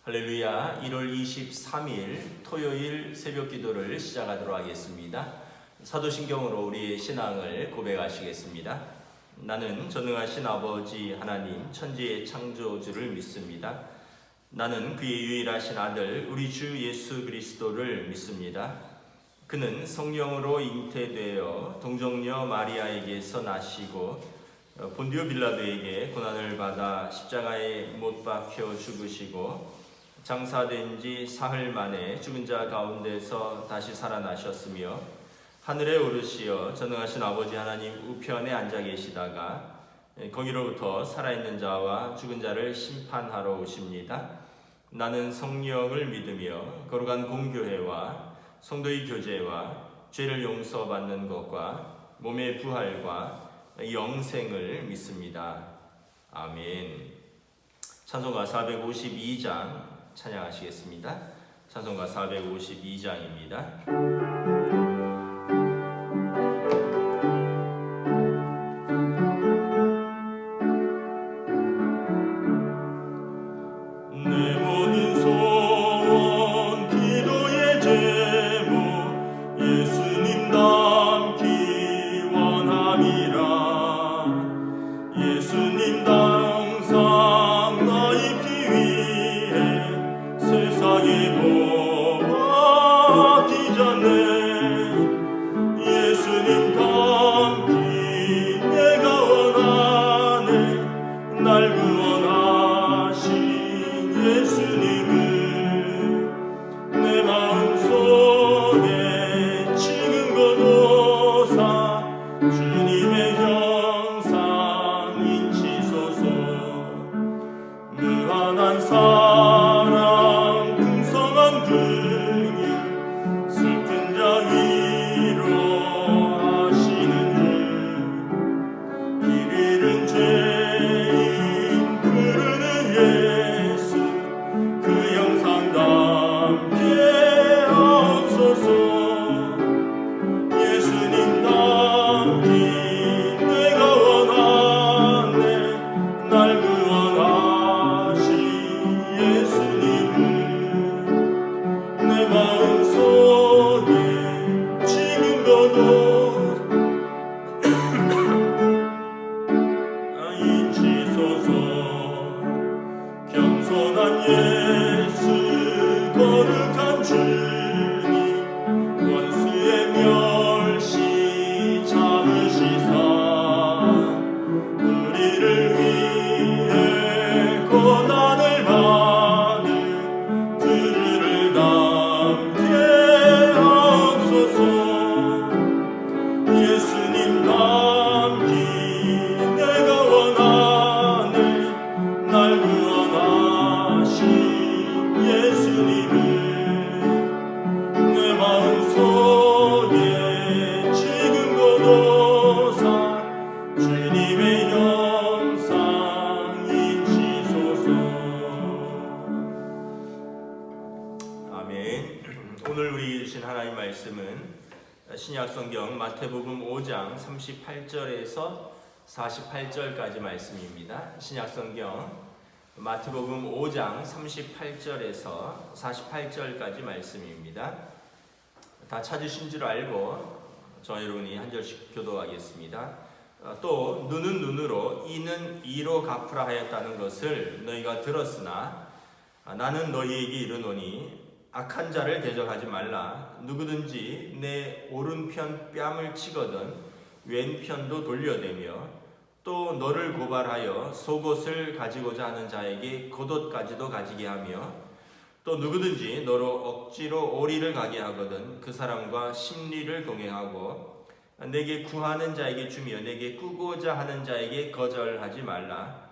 할렐루야. 1월 23일 토요일 새벽 기도를 시작하도록 하겠습니다. 사도신경으로 우리의 신앙을 고백하시겠습니다. 나는 전능하신 아버지 하나님 천지의 창조주를 믿습니다. 나는 그의 유일하신 아들 우리 주 예수 그리스도를 믿습니다. 그는 성령으로 잉태되어 동정녀 마리아에게서 나시고 본디오 빌라도에게 고난을 받아 십자가에 못 박혀 죽으시고 장사된 지 사흘 만에 죽은 자 가운데서 다시 살아나셨으며 하늘에 오르시어 전능하신 아버지 하나님 우편에 앉아 계시다가 거기로부터 살아있는 자와 죽은 자를 심판하러 오십니다. 나는 성령을 믿으며 거룩한 공교회와 성도의 교제와 죄를 용서받는 것과 몸의 부활과 영생을 믿습니다. 아멘. 찬송가 452장 찬양하시겠습니다. 찬송가 452장입니다. 신약성경 마태복음 5장 38절에서 48절까지 말씀입니다. 신약성경 마태복음 5장 38절에서 48절까지 말씀입니다. 다 찾으신 줄 알고 저 여러분이 한 절씩 교도하겠습니다. 또 눈은 눈으로 이는 이로 갚으라 하였다는 것을 너희가 들었으나 나는 너희에게 이르노니 악한 자를 대적하지 말라. 누구든지 내 오른편 뺨을 치거든 왼편도 돌려대며 또 너를 고발하여 속옷을 가지고자 하는 자에게 겉옷까지도 가지게 하며 또 누구든지 너로 억지로 오리를 가게 하거든 그 사람과 심리를 동행하고 내게 구하는 자에게 주며 내게 꾸고자 하는 자에게 거절하지 말라.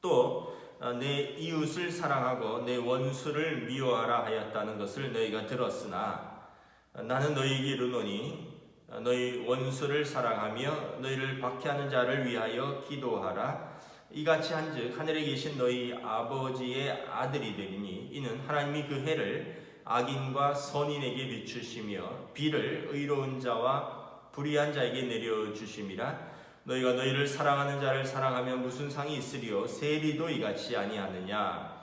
또 내 이웃을 사랑하고 내 원수를 미워하라 하였다는 것을 너희가 들었으나 나는 너희에게 이르노니 너희 원수를 사랑하며 너희를 박해하는 자를 위하여 기도하라. 이같이 한즉 하늘에 계신 너희 아버지의 아들이 되리니 이는 하나님이 그 해를 악인과 선인에게 비추시며 비를 의로운 자와 불의한 자에게 내려주심이라. 너희가 너희를 사랑하는 자를 사랑하면 무슨 상이 있으리요 세리도 이같이 아니하느냐.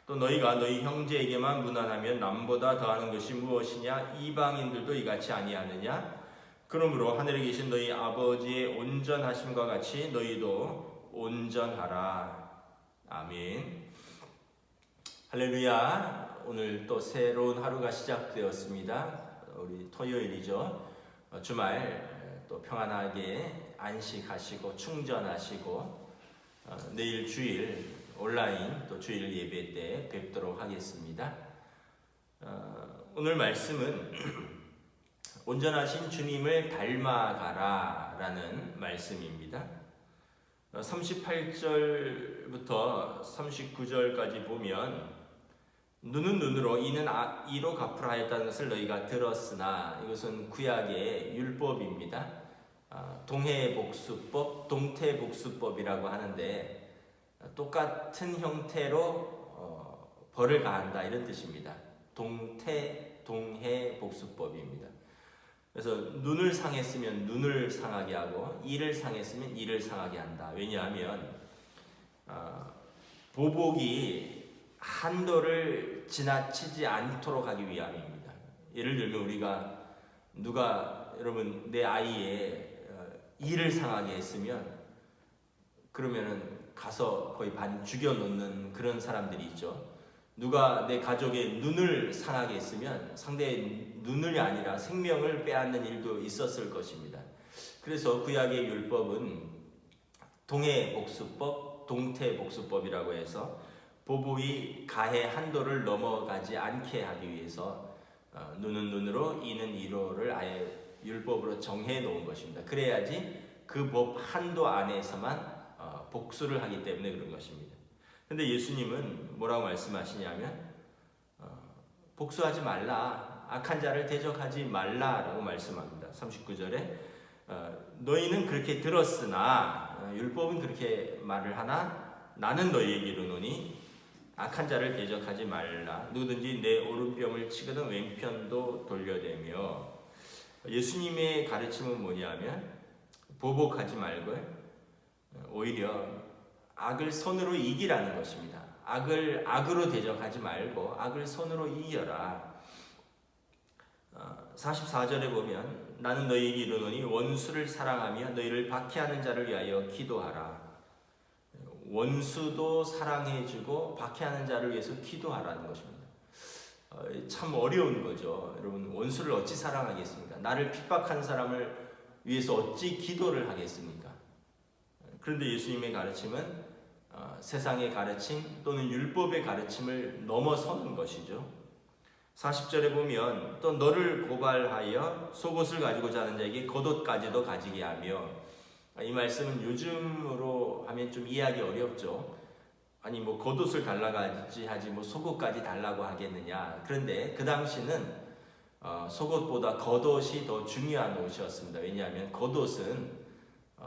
또 너희가 너희 형제에게만 무난하면 남보다 더하는 것이 무엇이냐? 이방인들도 이같이 아니하느냐? 그러므로 하늘에 계신 너희 아버지의 온전하심과 같이 너희도 온전하라. 아멘. 할렐루야. 오늘 또 새로운 하루가 시작되었습니다. 우리 토요일이죠. 주말 또 평안하게 안식하시고 충전하시고 내일 주일 온라인 또 주일 예배 때 뵙도록 하겠습니다. 오늘 말씀은 온전하신 주님을 닮아가라 라는 말씀입니다. 38절부터 39절까지 보면 눈은 눈으로 이는 이로 갚으라 했다는 것을 너희가 들었으나 이것은 구약의 율법입니다. 동해복수법, 동태복수법이라고 하는데 똑같은 형태로 벌을 가한다 이런 뜻입니다. 동해복수법입니다. 그래서 눈을 상했으면 눈을 상하게 하고 이를 상했으면 이를 상하게 한다. 왜냐하면 보복이 한도를 지나치지 않도록 하기 위함입니다. 예를 들면 우리가 여러분 내 아이의 이를 상하게 했으면 그러면은 가서 거의 반 죽여놓는 그런 사람들이 있죠. 누가 내 가족의 눈을 상하게 했으면 상대의 눈을 아니라 생명을 빼앗는 일도 있었을 것입니다. 그래서 구약의 율법은 동해복수법, 동태복수법이라고 해서 보복이 가해 한도를 넘어가지 않게 하기 위해서 눈은 눈으로 이는 이로를 아예 율법으로 정해 놓은 것입니다. 그래야지 그 법 한도 안에서만 복수를 하기 때문에 그런 것입니다. 근데 예수님은 뭐라고 말씀하시냐면 복수하지 말라, 악한 자를 대적하지 말라라고 말씀합니다. 39절에 너희는 그렇게 들었으나 율법은 그렇게 말을 하나 나는 너희에게 이르노니 악한 자를 대적하지 말라. 누구든지 내 오른뺨을 치거든 왼편도 돌려대며. 예수님의 가르침은 뭐냐면 보복하지 말고 오히려 악을 선으로 이기라는 것입니다. 악을 악으로 대적하지 말고 악을 선으로 이겨라. 44절에 보면 나는 너희에게 이르노니 원수를 사랑하며 너희를 박해하는 자를 위하여 기도하라. 원수도 사랑해주고 박해하는 자를 위해서 기도하라는 것입니다. 참 어려운 거죠. 여러분 원수를 어찌 사랑하겠습니까? 나를 핍박한 사람을 위해서 어찌 기도를 하겠습니까? 그런데 예수님의 가르침은 세상의 가르침 또는 율법의 가르침을 넘어서는 것이죠. 40절에 보면 또 너를 고발하여 속옷을 가지고자 하는 자에게 겉옷까지도 가지게 하며. 이 말씀은 요즘으로 하면 좀 이해하기 어렵죠. 아니 뭐 겉옷을 달라고 하지 뭐 속옷까지 달라고 하겠느냐. 그런데 그 당시는 속옷보다 겉옷이 더 중요한 옷이었습니다. 왜냐하면 겉옷은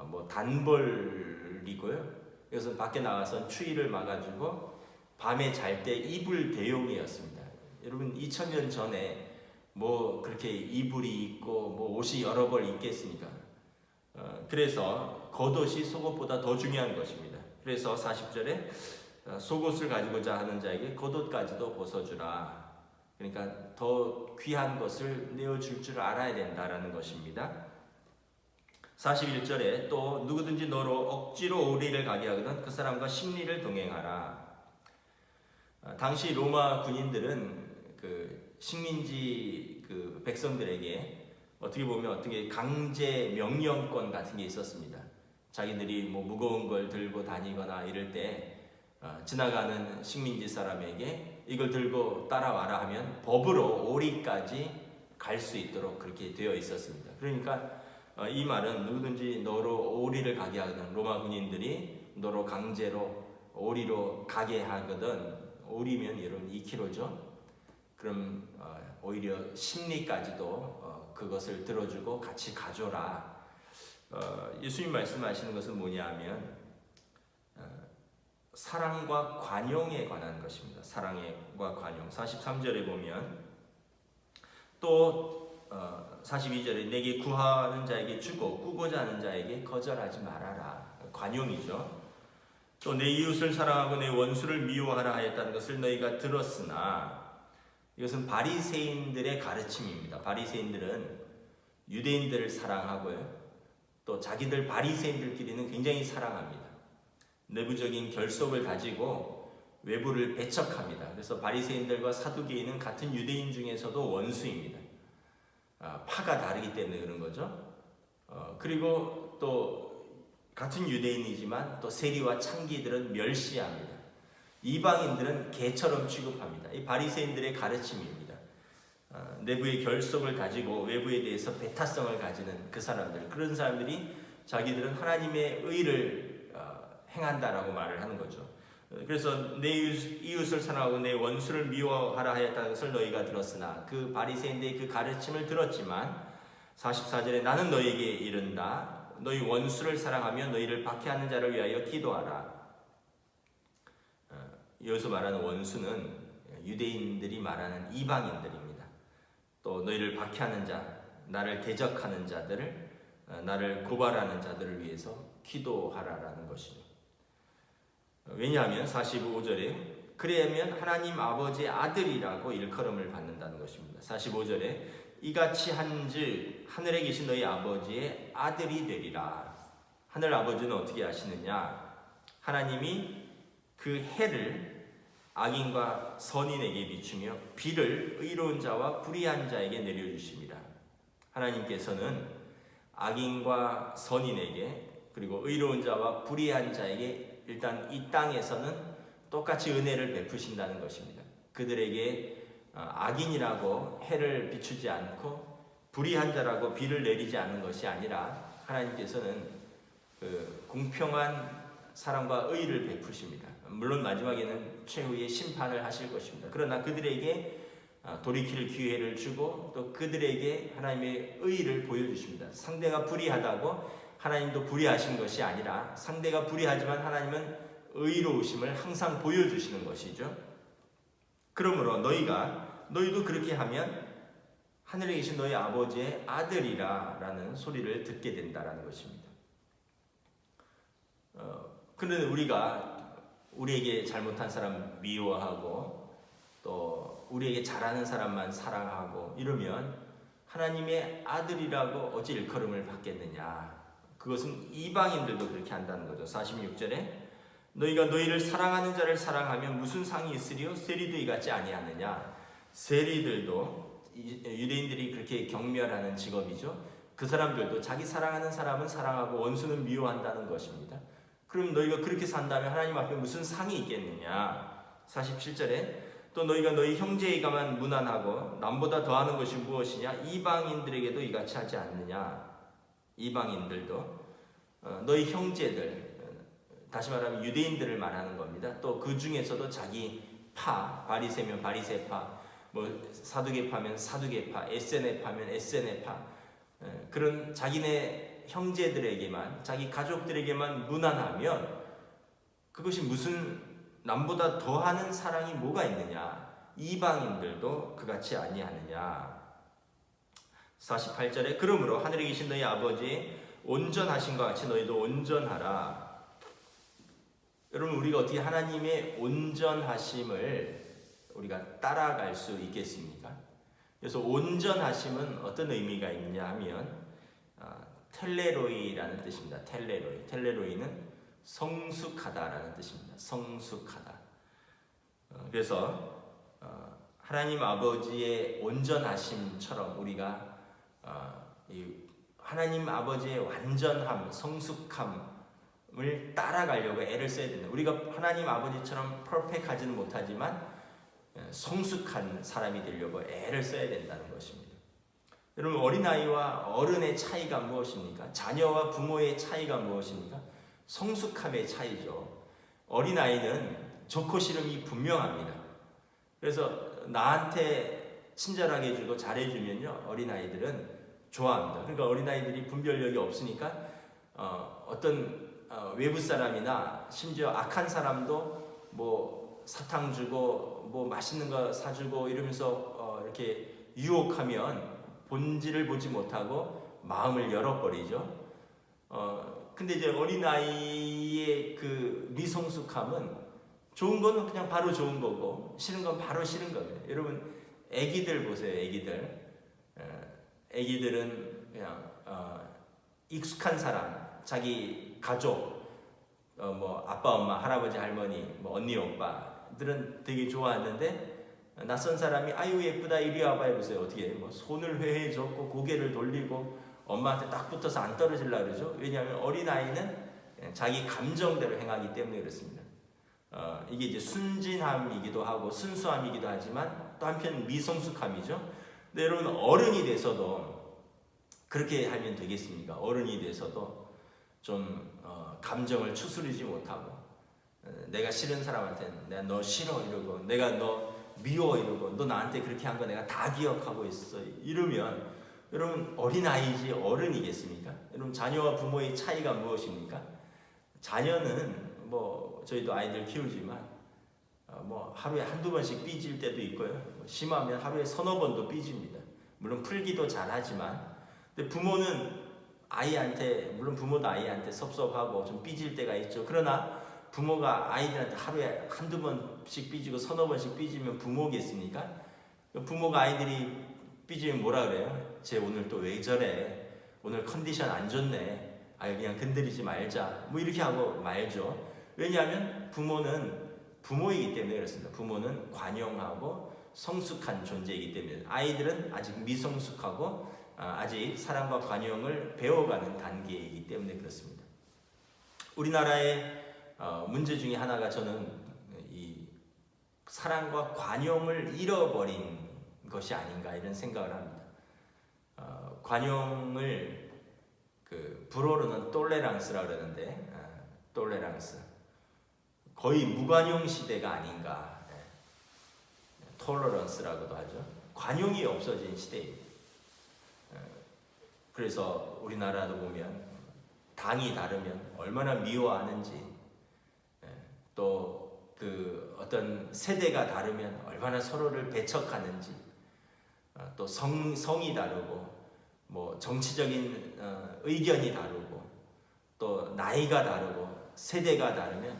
뭐 단벌이고요. 이것은 밖에 나가서 추위를 막아주고 밤에 잘 때 이불 대용이었습니다. 여러분 2000년 전에 뭐 그렇게 이불이 있고 뭐 옷이 여러 벌 있겠습니까? 그래서 겉옷이 속옷보다 더 중요한 것입니다. 그래서 40절에 속옷을 가지고자 하는 자에게 겉옷까지도 벗어주라. 그러니까 더 귀한 것을 내어줄 줄 알아야 된다라는 것입니다. 41절에 또 누구든지 너로 억지로 오리를 가게 하거든 그 사람과 심리를 동행하라. 당시 로마 군인들은 그 식민지 그 백성들에게 어떻게 보면 강제 명령권 같은 게 있었습니다. 자기들이 뭐 무거운 걸 들고 다니거나 이럴 때 지나가는 식민지 사람에게 이걸 들고 따라와라 하면 법으로 오리까지 갈 수 있도록 그렇게 되어 있었습니다. 그러니까 이 말은 누구든지 너로 오리를 가게 하거든 로마 군인들이 너로 강제로 오리로 가게 하거든. 오리면 여러분 2kg죠. 그럼 오히려 심리까지도 그것을 들어주고 같이 가줘라. 예수님 말씀하시는 것은 뭐냐 하면 사랑과 관용에 관한 것입니다. 사랑과 관용. 43절에 보면 또 42절에 내게 구하는 자에게 주고 꾸고자 하는 자에게 거절하지 말아라. 관용이죠. 또 내 이웃을 사랑하고 내 원수를 미워하라 하였다는 것을 너희가 들었으나 이것은 바리새인들의 가르침입니다. 바리새인들은 유대인들을 사랑하고요. 또 자기들 바리새인들끼리는 굉장히 사랑합니다. 내부적인 결속을 가지고 외부를 배척합니다. 그래서 바리새인들과 사두개인은 같은 유대인 중에서도 원수입니다. 파가 다르기 때문에 그런 거죠. 그리고 또 같은 유대인이지만 또 세리와 창기들은 멸시합니다. 이방인들은 개처럼 취급합니다. 이 바리새인들의 가르침입니다. 내부의 결속을 가지고 외부에 대해서 배타성을 가지는 그 사람들, 그런 사람들이 자기들은 하나님의 의를 행한다라고 말을 하는 거죠. 그래서 내 이웃을 사랑하고 내 원수를 미워하라 하였다는 것을 너희가 들었으나, 그 바리새인들의 그 가르침을 들었지만 44절에 나는 너희에게 이른다. 너희 원수를 사랑하며 너희를 박해하는 자를 위하여 기도하라. 여기서 말하는 원수는 유대인들이 말하는 이방인들입니다. 또 너희를 박해하는 자, 나를 대적하는 자들을, 나를 고발하는 자들을 위해서 기도하라라는 것이죠. 왜냐하면 45절에 그래야면 하나님 아버지의 아들이라고 일컬음을 받는다는 것입니다. 45절에 이같이 한즉 하늘에 계신 너희 아버지의 아들이 되리라. 하늘 아버지는 어떻게 하시느냐? 하나님이 그 해를 악인과 선인에게 비추며 비를 의로운 자와 불의한 자에게 내려주십니다. 하나님께서는 악인과 선인에게, 그리고 의로운 자와 불의한 자에게 일단 이 땅에서는 똑같이 은혜를 베푸신다는 것입니다. 그들에게 악인이라고 해를 비추지 않고 불의한 자라고 비를 내리지 않는 것이 아니라 하나님께서는 그 공평한 사랑과 의를 베푸십니다. 물론 마지막에는 최후의 심판을 하실 것입니다. 그러나 그들에게 돌이킬 기회를 주고 또 그들에게 하나님의 의를 보여주십니다. 상대가 불의하다고 하나님도 불의하신 것이 아니라 상대가 불의하지만 하나님은 의로우심을 항상 보여주시는 것이죠. 그러므로 너희도 그렇게 하면 하늘에 계신 너희 아버지의 아들이라 라는 소리를 듣게 된다라는 것입니다. 그런데 우리에게 잘못한 사람 미워하고 또 우리에게 잘하는 사람만 사랑하고 이러면 하나님의 아들이라고 어찌 일컬음을 받겠느냐? 그것은 이방인들도 그렇게 한다는 거죠. 46절에 너희가 너희를 사랑하는 자를 사랑하면 무슨 상이 있으리요? 세리도 이같이 아니하느냐? 세리들도 유대인들이 그렇게 경멸하는 직업이죠. 그 사람들도 자기 사랑하는 사람은 사랑하고 원수는 미워한다는 것입니다. 그럼 너희가 그렇게 산다면 하나님 앞에 무슨 상이 있겠느냐? 47절에 또 너희가 너희 형제에게만 무난하고 남보다 더하는 것이 무엇이냐? 이방인들에게도 이같이 하지 않느냐? 이방인들도 너희 형제들, 다시 말하면 유대인들을 말하는 겁니다. 또 그 중에서도 자기 파, 바리새면 바리새파, 뭐 사두개파면 사두개파, 에세네파면 에세네파, 그런 자기네 형제들에게만, 자기 가족들에게만 무난하면 그것이 무슨 남보다 더하는 사랑이 뭐가 있느냐? 이방인들도 그같이 아니하느냐? 48절에 그러므로 하늘에 계신 너희 아버지 온전하신 것 같이 너희도 온전하라. 여러분, 우리가 어떻게 하나님의 온전하심을 우리가 따라갈 수 있겠습니까? 그래서 온전하심은 어떤 의미가 있냐 하면 텔레로이라는 뜻입니다. 텔레로이는 성숙하다라는 뜻입니다. 성숙하다. 그래서 하나님 아버지의 온전하심처럼 우리가 하나님 아버지의 완전함, 성숙함을 따라가려고 애를 써야 된다. 우리가 하나님 아버지처럼 퍼펙트하지는 못하지만 성숙한 사람이 되려고 애를 써야 된다는 것입니다. 여러분, 어린아이와 어른의 차이가 무엇입니까? 자녀와 부모의 차이가 무엇입니까? 성숙함의 차이죠. 어린아이는 좋고 싫음이 분명합니다. 그래서 나한테 친절하게 해주고 잘해주면요, 어린아이들은 좋아합니다. 그러니까 어린아이들이 분별력이 없으니까 어떤 외부 사람이나 심지어 악한 사람도 뭐 사탕 주고 뭐 맛있는 거 사주고 이러면서 이렇게 유혹하면 본질을 보지 못하고 마음을 열어버리죠. 근데 이제 어린아이의 그 미성숙함은 좋은 거는 그냥 바로 좋은 거고 싫은 건 바로 싫은 겁니다. 여러분 애기들 보세요. 애기들은 그냥 익숙한 사람, 자기 가족, 뭐 아빠, 엄마, 할아버지, 할머니, 뭐 언니, 오빠들은 되게 좋아하는데 낯선 사람이 아유 예쁘다 이리 와봐 해보세요. 어떻게 해요? 뭐 손을 회회 젓고 고개를 돌리고 엄마한테 딱 붙어서 안 떨어지려고 그러죠. 왜냐하면 어린아이는 자기 감정대로 행하기 때문에 그렇습니다. 이게 이제 순진함이기도 하고 순수함이기도 하지만 또 한편 미성숙함이죠. 근데 여러분 어른이 돼서도 그렇게 하면 되겠습니까? 어른이 돼서도 좀 감정을 추스르지 못하고 내가 싫은 사람한테는 내가 너 싫어 이러고 내가 너 미워 이러고 너 나한테 그렇게 한 거 내가 다 기억하고 있어 이러면 여러분 어린아이지 어른이겠습니까? 여러분 자녀와 부모의 차이가 무엇입니까? 자녀는 뭐 저희도 아이들 키우지만 뭐 하루에 한두 번씩 삐질 때도 있고요. 뭐 심하면 하루에 서너 번도 삐집니다. 물론 풀기도 잘하지만 근데 부모는 아이한테 물론 부모도 아이한테 섭섭하고 좀 삐질 때가 있죠. 그러나 부모가 아이들한테 하루에 한두 번씩 삐지고 서너 번씩 삐지면 부모겠습니까? 부모가 아이들이 삐지면 뭐라 그래요? 쟤 오늘 또 왜 저래? 오늘 컨디션 안 좋네. 아유 그냥 건드리지 말자. 뭐 이렇게 하고 말죠. 왜냐하면 부모는 부모이기 때문에 그렇습니다. 부모는 관용하고 성숙한 존재이기 때문에 아이들은 아직 미성숙하고 아직 사랑과 관용을 배워가는 단계이기 때문에 그렇습니다. 우리나라의 문제 중에 하나가 저는 이 사랑과 관용을 잃어버린 것이 아닌가 이런 생각을 합니다. 관용을 그 불어로는 똘레랑스라 그러는데 똘레랑스 거의 무관용 시대가 아닌가 톨러런스라고도 하죠. 관용이 없어진 시대입니다. 그래서 우리나라도 보면 당이 다르면 얼마나 미워하는지 또 그 어떤 세대가 다르면 얼마나 서로를 배척하는지 또 성이 다르고 뭐 정치적인 의견이 다르고 또 나이가 다르고 세대가 다르면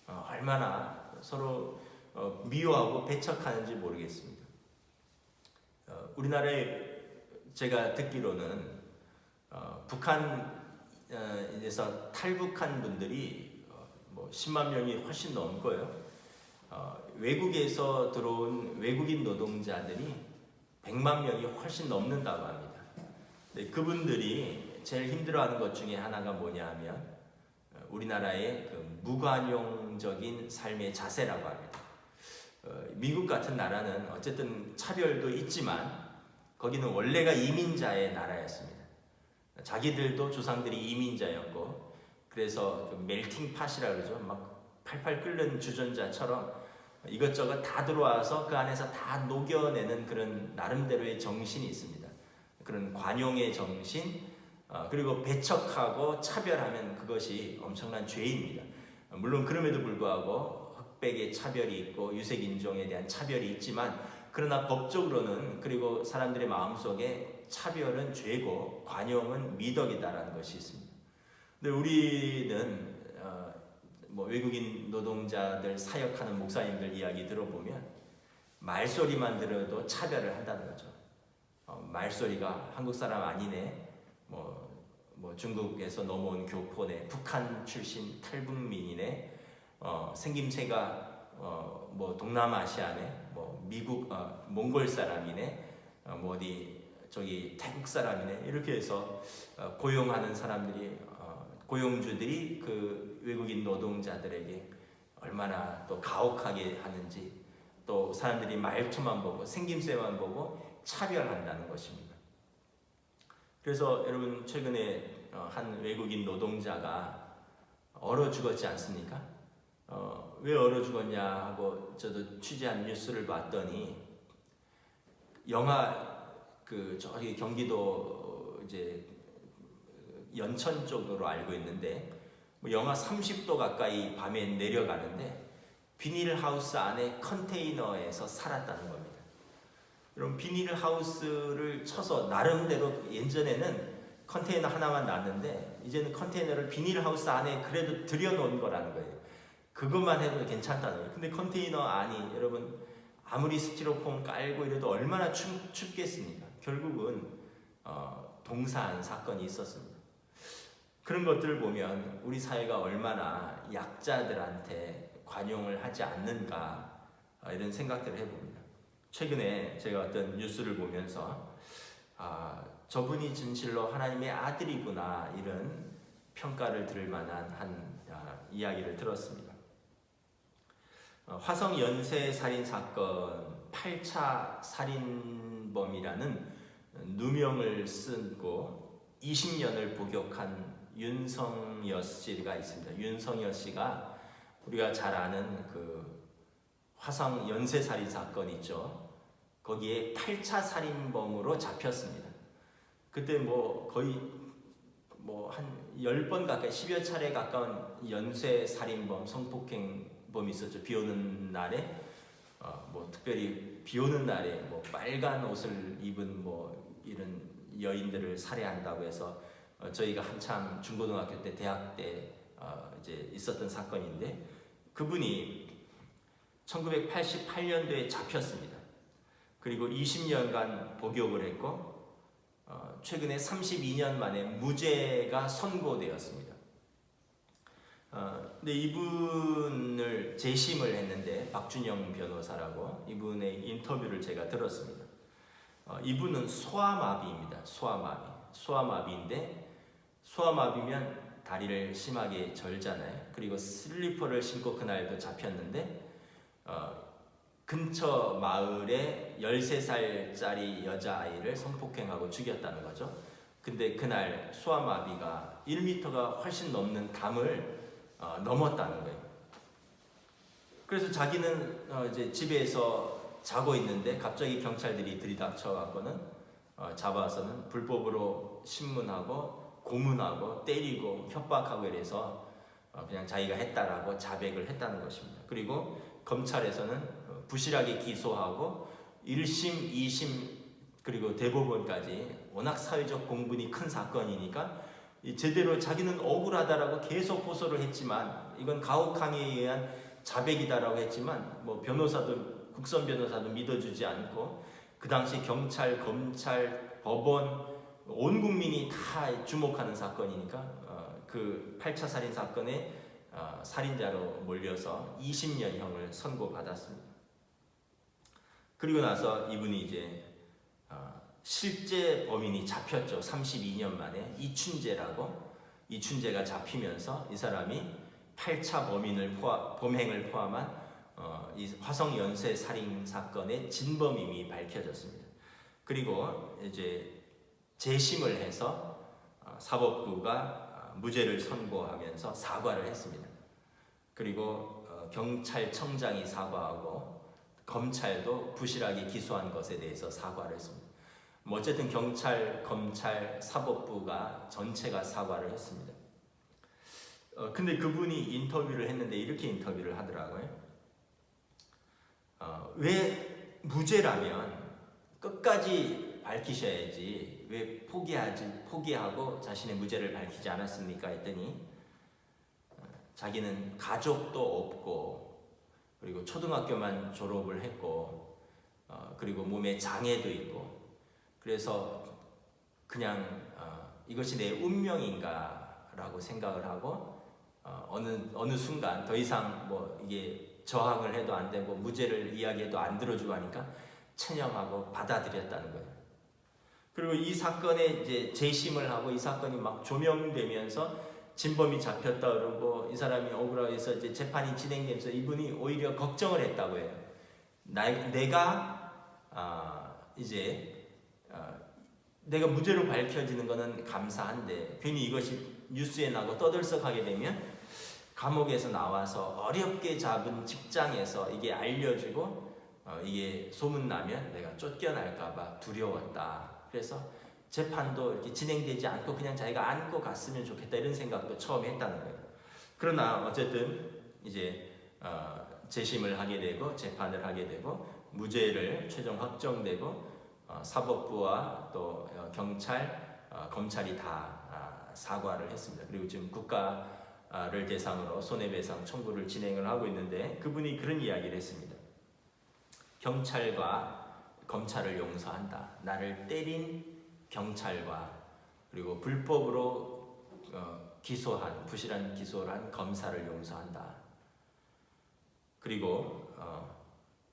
얼마나 서로 미워하고 배척하는지 모르겠습니다. 우리나라에 제가 듣기로는 북한에서 탈북한 분들이 뭐 10만 명이 훨씬 넘고요. 외국에서 들어온 외국인 노동자들이 100만 명이 훨씬 넘는다고 합니다. 근데 그분들이 제일 힘들어하는 것 중에 하나가 뭐냐 하면 우리나라의 그 무관용적인 삶의 자세라고 합니다. 미국 같은 나라는 어쨌든 차별도 있지만 거기는 원래가 이민자의 나라였습니다. 자기들도 조상들이 이민자였고 그래서 그 멜팅 팟이라 그러죠. 막 팔팔 끓는 주전자처럼 이것저것 다 들어와서 그 안에서 다 녹여내는 그런 나름대로의 정신이 있습니다. 그런 관용의 정신 그리고 배척하고 차별하면 그것이 엄청난 죄입니다. 물론 그럼에도 불구하고 흑백의 차별이 있고 유색인종에 대한 차별이 있지만 그러나 법적으로는 그리고 사람들의 마음속에 차별은 죄고 관용은 미덕이다라는 것이 있습니다. 근데 우리는 뭐 외국인 노동자들 사역하는 목사님들 이야기 들어보면 말소리만 들어도 차별을 한다는 거죠. 말소리가 한국 사람 아니네, 뭐 중국에서 넘어온 교포네, 북한 출신 탈북민이네, 생김새가 뭐 동남아시아네, 뭐 미국 몽골 사람이네, 뭐 어디 저기 태국 사람이네 이렇게 해서 고용하는 사람들이 고용주들이 그 외국인 노동자들에게 얼마나 또 가혹하게 하는지 또 사람들이 말투만 보고 생김새만 보고 차별한다는 것입니다. 그래서 여러분 최근에 한 외국인 노동자가 얼어 죽었지 않습니까? 왜 얼어 죽었냐 하고 저도 취재한 뉴스를 봤더니 영하 그 저기 경기도 이제 연천 쪽으로 알고 있는데 뭐 영하 30도 가까이 밤에 내려가는데 비닐하우스 안에 컨테이너에서 살았다는 겁니다. 여러분 비닐하우스를 쳐서 나름대로 예전에는 컨테이너 하나만 놨는데 이제는 컨테이너를 비닐하우스 안에 그래도 들여놓은 거라는 거예요. 그것만 해도 괜찮다는 거예요. 근데 컨테이너 안이 여러분 아무리 스티로폼 깔고 이래도 얼마나 춥겠습니까? 결국은 동사한 사건이 있었습니다. 그런 것들을 보면 우리 사회가 얼마나 약자들한테 관용을 하지 않는가 이런 생각들을 해봅니다. 최근에 제가 어떤 뉴스를 보면서 저분이 진실로 하나님의 아들이구나 이런 평가를 들을 만한 한 이야기를 들었습니다. 화성 연쇄 살인 사건 8차 살인범이라는 누명을 쓰고 20년을 복역한 윤성여 씨가 있습니다. 윤성여 씨가 우리가 잘 아는 그 화성 연쇄 살인 사건 있죠. 거기에 8차 살인범으로 잡혔습니다. 그때 거의 한 10번 가까이 10여 차례 가까운 연쇄 살인범, 성폭행범이 있었죠. 비 오는 날에 특별히 비 오는 날에 빨간 옷을 입은 이런 여인들을 살해한다고 해서 저희가 한참 중고등학교 때, 대학 때 이제 있었던 사건인데 그분이 1988년도에 잡혔습니다. 그리고 20년간 복역을 했고 최근에 32년 만에 무죄가 선고되었습니다. 근데 이분을 재심을 했는데 박준영 변호사라고 이분의 인터뷰를 제가 들었습니다. 이분은 소아마비입니다. 소아마비인데 소아마비면 다리를 심하게 절잖아요. 그리고 슬리퍼를 신고 그날도 잡혔는데 근처 마을에 13살짜리 여자아이를 성폭행하고 죽였다는 거죠. 근데 그날 소아마비가 1m가 훨씬 넘는 담을 넘었다는 거예요. 그래서 자기는 이제 집에서 자고 있는데 갑자기 경찰들이 들이닥쳐갖고는 잡아서는 불법으로 신문하고 고문하고 때리고 협박하고 이래서 그냥 자기가 했다라고 자백을 했다는 것입니다. 그리고 검찰에서는 부실하게 기소하고 1심, 2심 그리고 대법원까지 워낙 사회적 공분이 큰 사건이니까 제대로 자기는 억울하다라고 계속 호소를 했지만 이건 가혹행위에 의한 자백이다라고 했지만 변호사도 국선 변호사도 믿어주지 않고 그 당시 경찰, 검찰, 법원 온 국민이 다 주목하는 사건이니까 그 8차 살인 사건에 살인자로 몰려서 20년형을 선고받았습니다. 그리고 나서 이분이 이제 실제 범인이 잡혔죠. 32년 만에 이춘재가 잡히면서 이 사람이 8차 범행을 포함한 이 화성 연쇄 살인 사건의 진범임이 밝혀졌습니다. 그리고 이제 재심을 해서 사법부가 무죄를 선고하면서 사과를 했습니다. 그리고 경찰청장이 사과하고 검찰도 부실하게 기소한 것에 대해서 사과를 했습니다. 어쨌든 경찰, 검찰, 사법부가 전체가 사과를 했습니다. 근데 그분이 인터뷰를 했는데 이렇게 인터뷰를 하더라고요. 왜 무죄라면 끝까지 밝히셔야지 왜 포기하고 자신의 무죄를 밝히지 않았습니까? 했더니 자기는 가족도 없고 그리고 초등학교만 졸업을 했고 그리고 몸에 장애도 있고 그래서 그냥 이것이 내 운명인가 라고 생각을 하고 어느 순간 더 이상 이게 저항을 해도 안 되고 무죄를 이야기해도 안 들어주고 하니까 체념하고 받아들였다는 거예요. 그리고 이 사건에 이제 재심을 하고 이 사건이 막 조명되면서 진범이 잡혔다 그러고 이 사람이 억울하게 해서 이제 재판이 진행되면서 이분이 오히려 걱정을 했다고 해요. 내가 내가 무죄로 밝혀지는 것은 감사한데 괜히 이것이 뉴스에 나고 떠들썩하게 되면 감옥에서 나와서 어렵게 잡은 직장에서 이게 알려지고 이게 소문나면 내가 쫓겨날까봐 두려웠다. 그래서 재판도 이렇게 진행되지 않고 그냥 자기가 안고 갔으면 좋겠다 이런 생각도 처음 했다는 거예요. 그러나 어쨌든 이제 재심을 하게 되고 재판을 하게 되고 무죄를 최종 확정되고 사법부와 또 경찰 검찰이 다 사과를 했습니다. 그리고 지금 국가를 대상으로 손해배상 청구를 진행을 하고 있는데 그분이 그런 이야기를 했습니다. 경찰과 검찰을 용서한다. 나를 때린 경찰과 그리고 불법으로 기소한 부실한 기소를 한 검사를 용서한다. 그리고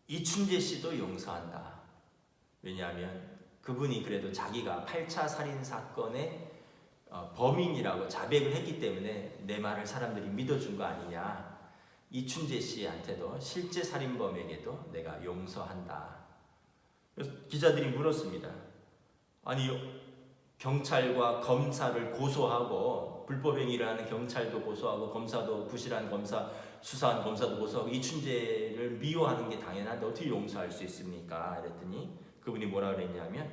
이춘재 씨도 용서한다. 왜냐하면 그분이 그래도 자기가 8차 살인 사건의 범인이라고 자백을 했기 때문에 내 말을 사람들이 믿어준 거 아니냐. 이춘재 씨한테도 실제 살인범에게도 내가 용서한다. 그래서 기자들이 물었습니다. 아니 경찰과 검사를 고소하고 불법 행위를 하는 경찰도 고소하고 검사도 부실한 검사 수사한 검사도 고소하고 이춘재를 미워하는 게 당연한데 어떻게 용서할 수 있습니까? 그랬더니 그분이 뭐라 그랬냐면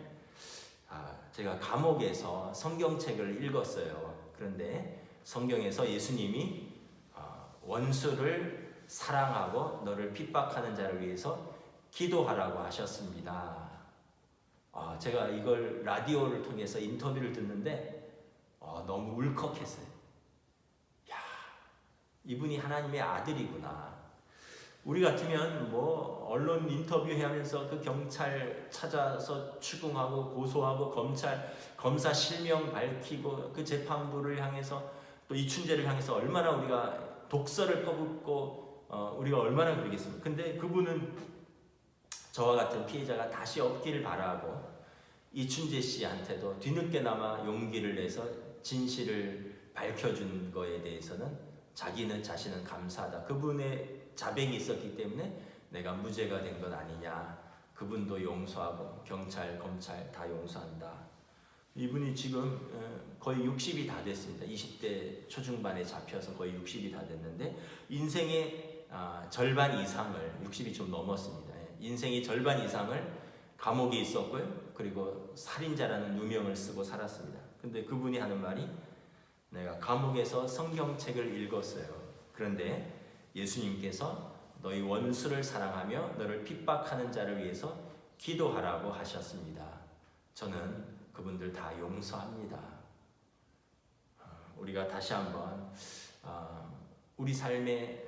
제가 감옥에서 성경책을 읽었어요. 그런데 성경에서 예수님이 원수를 사랑하고 너를 핍박하는 자를 위해서 기도하라고 하셨습니다. 제가 이걸 라디오를 통해서 인터뷰를 듣는데 너무 울컥했어요. 야, 이분이 하나님의 아들이구나. 우리 같으면 뭐 언론 인터뷰하면서 그 경찰 찾아서 추궁하고 고소하고 검사 실명 밝히고 그 재판부를 향해서 또 이춘재를 향해서 얼마나 우리가 독서를 퍼붓고 우리가 얼마나 그러겠습니까? 근데 그분은 저와 같은 피해자가 다시 없기를 바라고 이춘재 씨한테도 뒤늦게나마 용기를 내서 진실을 밝혀준 거에 대해서는 자신은 감사하다. 그분의 자백이 있었기 때문에 내가 무죄가 된 건 아니냐. 그분도 용서하고 경찰, 검찰 다 용서한다. 이분이 지금 거의 60이 다 됐습니다. 20대 초중반에 잡혀서 거의 60이 다 됐는데 인생의 절반 이상을 60이 좀 넘었습니다. 인생의 절반 이상을 감옥에 있었고요. 그리고 살인자라는 누명을 쓰고 살았습니다. 근데 그분이 하는 말이 내가 감옥에서 성경책을 읽었어요. 그런데 예수님께서 너희 원수를 사랑하며 너를 핍박하는 자를 위해서 기도하라고 하셨습니다. 저는 그분들 다 용서합니다. 우리가 다시 한번 우리 삶의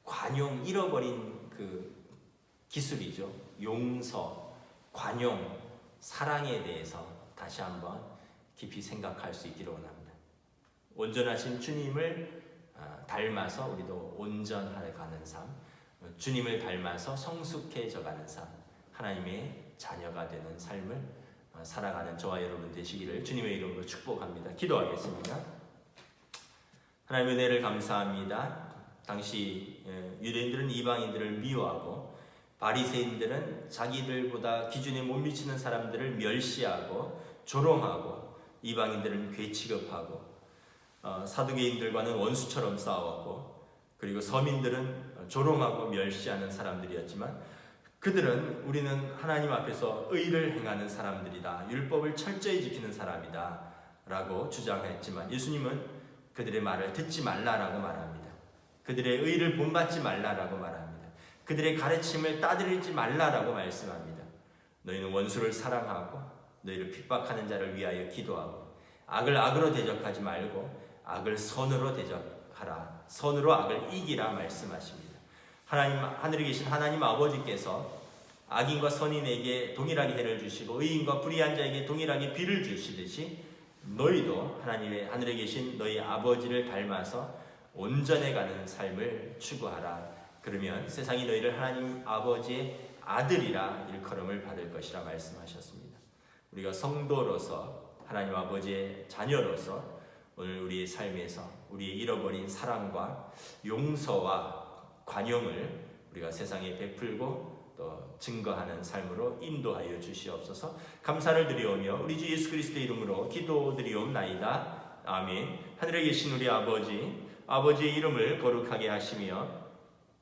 관용 잃어버린 그 기술이죠. 용서, 관용, 사랑에 대해서 다시 한번 깊이 생각할 수 있기를 원합니다. 온전하신 주님을 닮아서 우리도 온전하게 가는 삶, 주님을 닮아서 성숙해져가는 삶, 하나님의 자녀가 되는 삶을 살아가는 저와 여러분 되시기를 주님의 이름으로 축복합니다. 기도하겠습니다. 하나님의 은혜를 감사합니다. 당시 유대인들은 이방인들을 미워하고 바리새인들은 자기들보다 기준에 못 미치는 사람들을 멸시하고 조롱하고 이방인들은 괴취급하고 사두개인들과는 원수처럼 싸웠고 그리고 서민들은 조롱하고 멸시하는 사람들이었지만 그들은 우리는 하나님 앞에서 의를 행하는 사람들이다. 율법을 철저히 지키는 사람이다. 라고 주장했지만 예수님은 그들의 말을 듣지 말라라고 말합니다. 그들의 의를 본받지 말라라고 말합니다. 그들의 가르침을 따르지 말라라고 말씀합니다. 너희는 원수를 사랑하고 너희를 핍박하는 자를 위하여 기도하고 악을 악으로 대적하지 말고 악을 선으로 대적하라. 선으로 악을 이기라 말씀하십니다. 하늘에 계신 하나님 아버지께서 악인과 선인에게 동일하게 해를 주시고 의인과 불의한 자에게 동일하게 비를 주시듯이 너희도 하나님의 하늘에 계신 너희 아버지를 닮아서 온전해가는 삶을 추구하라. 그러면 세상이 너희를 하나님 아버지의 아들이라 일컬음을 받을 것이라 말씀하셨습니다. 우리가 성도로서 하나님 아버지의 자녀로서 오늘 우리의 삶에서 우리의 잃어버린 사랑과 용서와 관용을 우리가 세상에 베풀고 또 증거하는 삶으로 인도하여 주시옵소서. 감사를 드리오며 우리 주 예수 그리스도의 이름으로 기도드리옵나이다. 아멘. 하늘에 계신 우리 아버지, 아버지의 이름을 거룩하게 하시며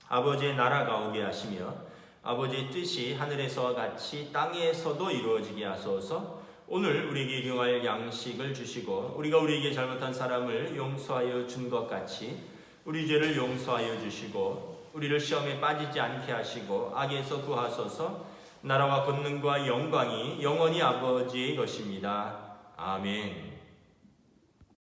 아버지의 나라가 오게 하시며 아버지의 뜻이 하늘에서와 같이 땅에서도 이루어지게 하소서. 오늘 우리에게 일용할 양식을 주시고 우리가 우리에게 잘못한 사람을 용서하여 준 것 같이 우리 죄를 용서하여 주시고 우리를 시험에 빠지지 않게 하시고 악에서 구하소서. 나라와 권능과 영광이 영원히 아버지의 것입니다. 아멘.